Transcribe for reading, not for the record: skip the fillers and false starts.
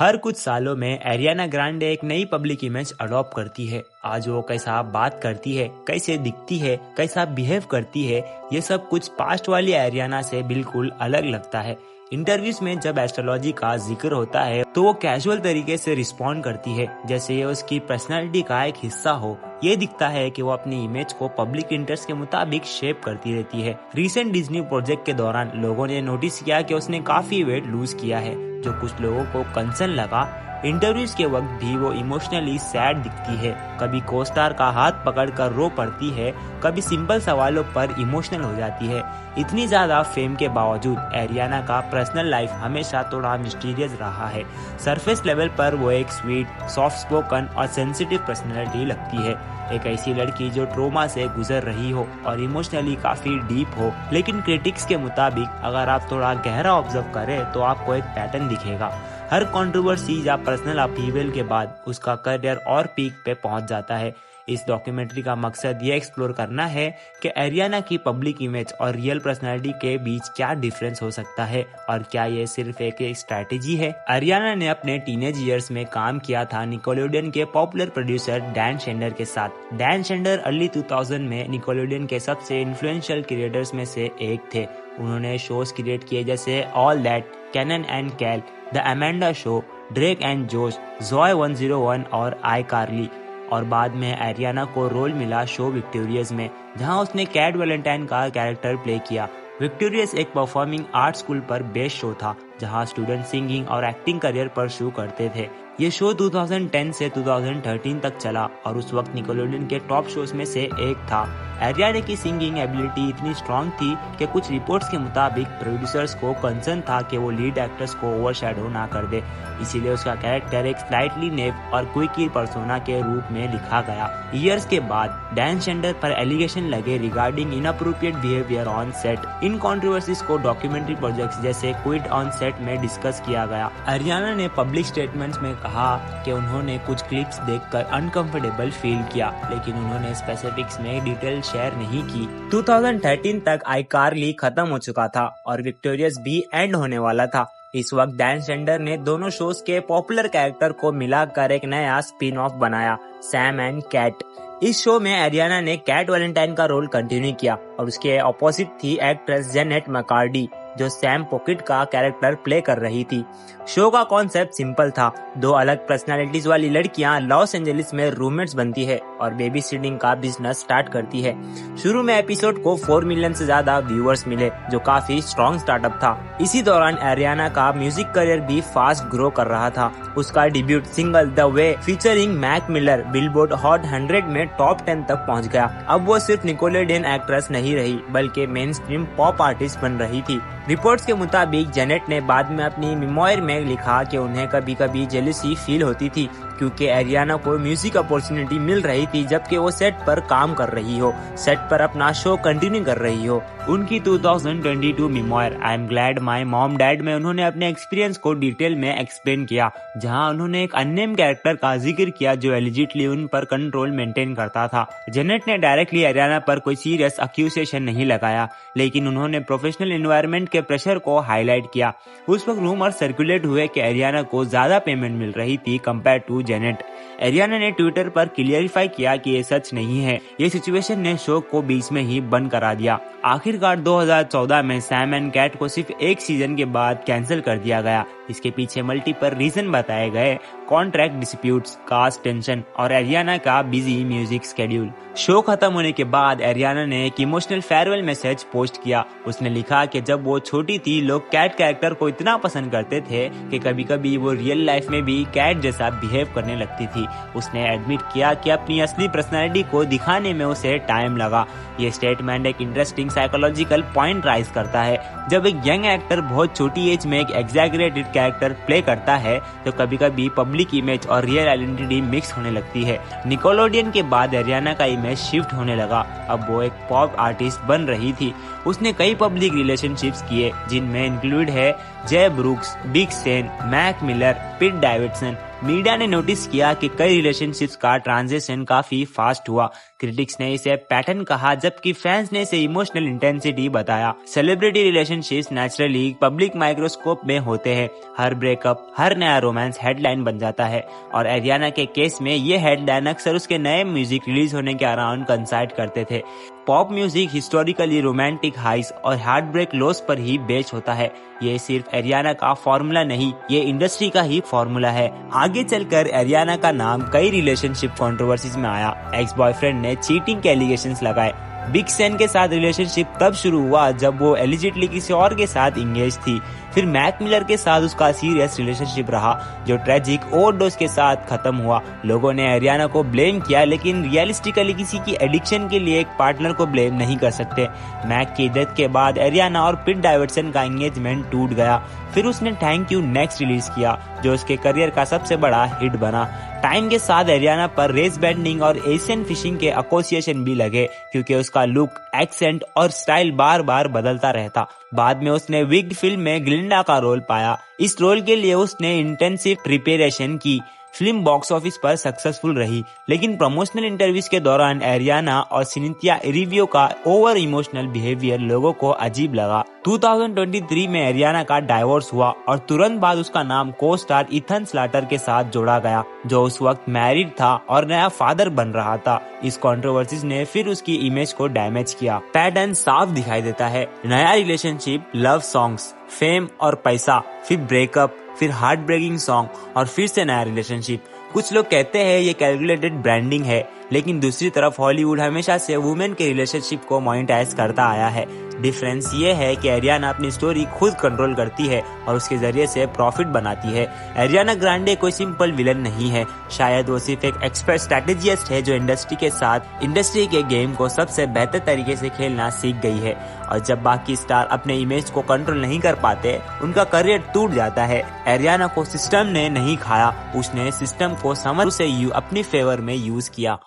हर कुछ सालों में एरियाना ग्रांडे एक नई पब्लिक इमेज अडॉप्ट करती है। आज वो कैसा बात करती है, कैसे दिखती है, कैसा बिहेव करती है, ये सब कुछ पास्ट वाली एरियाना से बिल्कुल अलग लगता है। इंटरव्यूज में जब एस्ट्रोलॉजी का जिक्र होता है तो वो कैजुअल तरीके से रिस्पॉन्ड करती है, जैसे ये उसकी पर्सनालिटी का एक हिस्सा हो। ये दिखता है कि वो अपनी इमेज को पब्लिक इंटरेस्ट के मुताबिक शेप करती रहती है। रिसेंट डिज्नी प्रोजेक्ट के दौरान लोगों ने नोटिस किया कि उसने काफी वेट लूज किया है, जो कुछ लोगों को कंसर्न लगा। इंटरव्यूज के वक्त भी वो इमोशनली सैड दिखती है, कभी को स्टार का हाथ पकड़कर रो पड़ती है, कभी सिंपल सवालों पर इमोशनल हो जाती है। इतनी ज्यादा फेम के बावजूद एरियाना का पर्सनल लाइफ हमेशा थोड़ा मिस्टीरियस रहा है। सरफेस लेवल पर वो एक स्वीट, सॉफ्ट स्पोकन और सेंसिटिव पर्सनैलिटी लगती है, एक ऐसी लड़की जो ट्रोमा से गुजर रही हो और इमोशनली काफी डीप हो। लेकिन क्रिटिक्स के मुताबिक अगर आप थोड़ा गहरा ऑब्जर्व करें तो आपको एक पैटर्न दिखेगा। हर कंट्रोवर्सी या पर्सनल अपहीवल के बाद उसका करियर और पीक पे पहुंच जाता है। इस डॉक्यूमेंट्री का मकसद ये एक्सप्लोर करना है कि एरियाना की पब्लिक इमेज और रियल पर्सनालिटी के बीच क्या डिफरेंस हो सकता है और क्या ये सिर्फ एक स्ट्रैटेजी है। एरियाना ने अपने टीनेज ईयर्स में काम किया था निकोलोडियन के पॉपुलर प्रोड्यूसर डैन शेंडर के साथ। डैन शेंडर अर्ली 2000 में निकोलोडियन के सबसे इन्फ्लुएंशियल क्रिएटर्स में से एक थे। उन्होंने शोज क्रिएट किए जैसे All That, Kenan and Kel, The Amanda Show, Drake and Josh, Zoey 101 और आई कार्ली। और बाद में एरियाना को रोल मिला शो विक्टोरियस में, जहां उसने कैट वैलेंटाइन का कैरेक्टर प्ले किया। विक्टोरियस एक परफॉर्मिंग आर्ट स्कूल पर बेस्ड शो था, जहां स्टूडेंट सिंगिंग और एक्टिंग करियर परस्यू करते थे। ये शो 2010 से 2013 तक चला और उस वक्त निकोलोडियन के टॉप शोज में से एक था। एरियाना की सिंगिंग एबिलिटी इतनी स्ट्रांग थी कि कुछ रिपोर्ट्स के मुताबिक प्रोड्यूसर्स को कंसर्न था कि वो लीड एक्ट्रेस को ओवरशैडो ना कर दे, इसीलिए उसका कैरेक्टर एक स्लाइटली नेव और क्विकी पर्सोना के रूप में लिखा गया। ईयर्स के बाद डैन शेंडर पर एलिगेशन लगे regarding inappropriate behaviour on set. In controversies को डॉक्यूमेंट्री प्रोजेक्ट्स जैसे क्विट ऑन सेट में डिस्कस किया गया। एरियाना ने पब्लिक स्टेटमेंट्स में कहा कि उन्होंने कुछ क्लिप्स देखकर अनकंफर्टेबल फील किया, लेकिन उन्होंने स्पेसिफिक्स में डिटेल शेयर नहीं की। 2013 तक आई कार्ली खत्म हो चुका था और विक्टोरियस भी एंड होने वाला था। इस वक्त डैन शेंडर ने दोनों शोज के पॉपुलर कैरेक्टर को मिलाकर एक नया स्पिन ऑफ बनाया, सैम एंड कैट। इस शो में एरियाना ने कैट वैलेंटाइन का रोल कंटिन्यू किया और उसके अपोजिट थी एक्ट्रेस जेनेट मैकार्डी, जो सैम पॉकेट का कैरेक्टर प्ले कर रही थी। शो का कॉन्सेप्ट सिंपल था, दो अलग पर्सनालिटीज वाली लड़कियां लॉस एंजलिस में रूममेट्स बनती है और बेबी सिटिंग का बिजनेस स्टार्ट करती है। शुरू में एपिसोड को 4 मिलियन से ज्यादा व्यूअर्स मिले, जो काफी स्ट्रॉन्ग स्टार्टअप था। इसी दौरान एरियाना का म्यूजिक करियर भी फास्ट ग्रो कर रहा था। उसका debut single The Way featuring Mac Miller Billboard Hot 100 में टॉप 10 तक पहुंच गया। अब वो सिर्फ निकोलोडियन एक्ट्रेस नहीं रही, बल्कि मेन स्ट्रीम पॉप आर्टिस्ट बन रही थी। रिपोर्ट्स के मुताबिक जेनेट ने बाद में अपनी मेमोयर में लिखा कि उन्हें कभी कभी जेलसी फील होती थी, क्योंकि एरियाना को म्यूजिक अपॉर्चुनिटी मिल रही थी जबकि वो सेट पर काम कर रही हो, सेट पर अपना शो कंटिन्यू कर रही हो। उनकी 2022 memoir I am glad my mom dad में उन्होंने अपने एक्सपीरियंस को डिटेल में एक्सप्लेन किया, जहां उन्होंने एक अननेम कैरेक्टर का जिक्र किया जो एलिजिटली उन पर कंट्रोल मेंटेन करता था। जेनेट ने डायरेक्टली एरियाना पर कोई सीरियस अक्यूजेशन नहीं लगाया, लेकिन उन्होंने प्रोफेशनल एनवायरनमेंट के प्रेशर को हाईलाइट किया। उस वक्त रूमर सर्कुलेट हुए कि एरियाना को ज्यादा पेमेंट मिल रही थी कंपेयर टू जेनेट। एरियाना ने ट्विटर पर क्लियरिफाई किया कि ये सच नहीं है। ये सिचुएशन ने शो को बीच में ही बंद करा दिया। आखिरकार 2014 में सैम एंड कैट को सिर्फ एक सीजन के बाद कैंसिल कर दिया गया। इसके पीछे मल्टीपल रीजन बताए गए, कॉन्ट्रैक्ट डिस्प्यूट्स, कास्ट टेंशन और एरियाना का बिजी म्यूजिक स्केड्यूल। शो खत्म होने के बाद एरियाना ने एक इमोशनल फेयरवेल मैसेज पोस्ट किया। उसने लिखा कि जब वो छोटी थी लोग कैट कैरेक्टर को इतना पसंद करते थे कि कभी कभी वो रियल लाइफ में भी कैट जैसा बिहेव करने लगती थी। उसने एडमिट किया कि अपनी असली पर्सनैलिटी को दिखाने में उसे टाइम लगा। ये स्टेटमेंट एक इंटरेस्टिंग साइकोलॉजिकल पॉइंट राइज करता है। जब एक यंग एक्टर बहुत छोटी एज में एक एग्जैगरेटेड कैरेक्टर प्ले करता है तो कभी कभी पब्लिक इमेज और रियल आइडेंटिटी मिक्स होने लगती है। निकोलोडियन के बाद एरियाना का इमेज शिफ्ट होने लगा। अब वो एक पॉप आर्टिस्ट बन रही थी। उसने कई पब्लिक रिलेशनशिप्स किए, जिनमें इंक्लूड है J Brooks, Big Sean, Mac Miller, Pete Davidson. Media ने नोटिस किया कि कई रिलेशनशिप्स का ट्रांजिशन काफी फास्ट हुआ। क्रिटिक्स ने इसे पैटर्न कहा, जबकि फैंस ने इसे इमोशनल इंटेंसिटी बताया। Celebrity relationships naturally public microscope में होते हैं। हर ब्रेकअप, हर नया रोमांस हेडलाइन बन जाता है, और एरियाना के केस में ये हेडलाइन अक्सर उसके नए म्यूजिक रिलीज होने के अराउंड कंसाइड करते थे। पॉप म्यूजिक हिस्टोरिकली रोमांटिक हाइस और हार्ट ब्रेक लॉस पर ही बेच होता है। ये सिर्फ एरियाना का फॉर्मूला नहीं, ये इंडस्ट्री का ही फॉर्मूला है। आगे चलकर एरियाना का नाम कई रिलेशनशिप कंट्रोवर्सीज में आया। एक्स बॉयफ्रेंड ने चीटिंग के एलिगेशंस लगाए। बिग सैन के साथ रिलेशनशिप तब शुरू हुआ जब वो एलिजिटली किसी और के साथ इंगेज थी। फिर मैक मिलर के साथ उसका सीरियस रिलेशनशिप रहा, जो ट्रेजिक ओवरडोज के साथ खत्म हुआ। लोगों ने एरियाना को ब्लेम किया, लेकिन रियलिस्टिकली किसी की एडिक्शन के लिए एक पार्टनर को ब्लेम नहीं कर सकते। मैक की डेथ के बाद एरियाना और पिट डेविडसन का एंगेजमेंट टूट गया। फिर उसने थैंक यू नेक्स्ट रिलीज किया, जो उसके करियर का सबसे बड़ा हिट बना। टाइम के साथ एरियाना पर रेस बैंडिंग और एशियन फिशिंग के एसोसिएशन भी लगे, क्योंकि उसका लुक, एक्सेंट और स्टाइल बार बार बदलता रहता। बाद में उसने विग्ड फिल्म में ग्लिंडा का रोल पाया। इस रोल के लिए उसने इंटेंसिव प्रिपरेशन की। फिल्म बॉक्स ऑफिस पर सक्सेसफुल रही, लेकिन प्रमोशनल इंटरव्यूज के दौरान एरियाना और सिनिथिया एरिवियो का ओवर इमोशनल बिहेवियर लोगों को अजीब लगा। 2023 में एरियाना का डाइवोर्स हुआ और तुरंत बाद उसका नाम को स्टार इथन स्लाटर के साथ जोड़ा गया, जो उस वक्त मैरिड था और नया फादर बन रहा था। इस कंट्रोवर्सीज ने फिर उसकी इमेज को डैमेज किया। पैटर्न साफ दिखाई देता है। नया रिलेशनशिप, लव सॉन्ग्स, फेम और पैसा, फिर ब्रेकअप, फिर हार्ट ब्रेकिंग सॉन्ग और फिर से नया रिलेशनशिप। कुछ लोग कहते हैं ये कैलकुलेटेड ब्रांडिंग है, लेकिन दूसरी तरफ हॉलीवुड हमेशा से वुमेन के रिलेशनशिप को मोनेटाइज करता आया है। डिफरेंस ये है कि एरियाना अपनी स्टोरी खुद कंट्रोल करती है और उसके जरिए से प्रॉफिट बनाती है। एरियाना ग्रांडे कोई सिंपल विलन नहीं है, शायद वो सिर्फ एक एक्सपर्ट स्ट्रैटेजिस्ट है जो इंडस्ट्री के साथ इंडस्ट्री के गेम को सबसे बेहतर तरीके से खेलना सीख गई है। और जब बाकी स्टार अपने इमेज को कंट्रोल नहीं कर पाते, उनका करियर टूट जाता है। एरियाना को सिस्टम ने नहीं खाया, उसने सिस्टम को समझ से अपनी फेवर में यूज किया।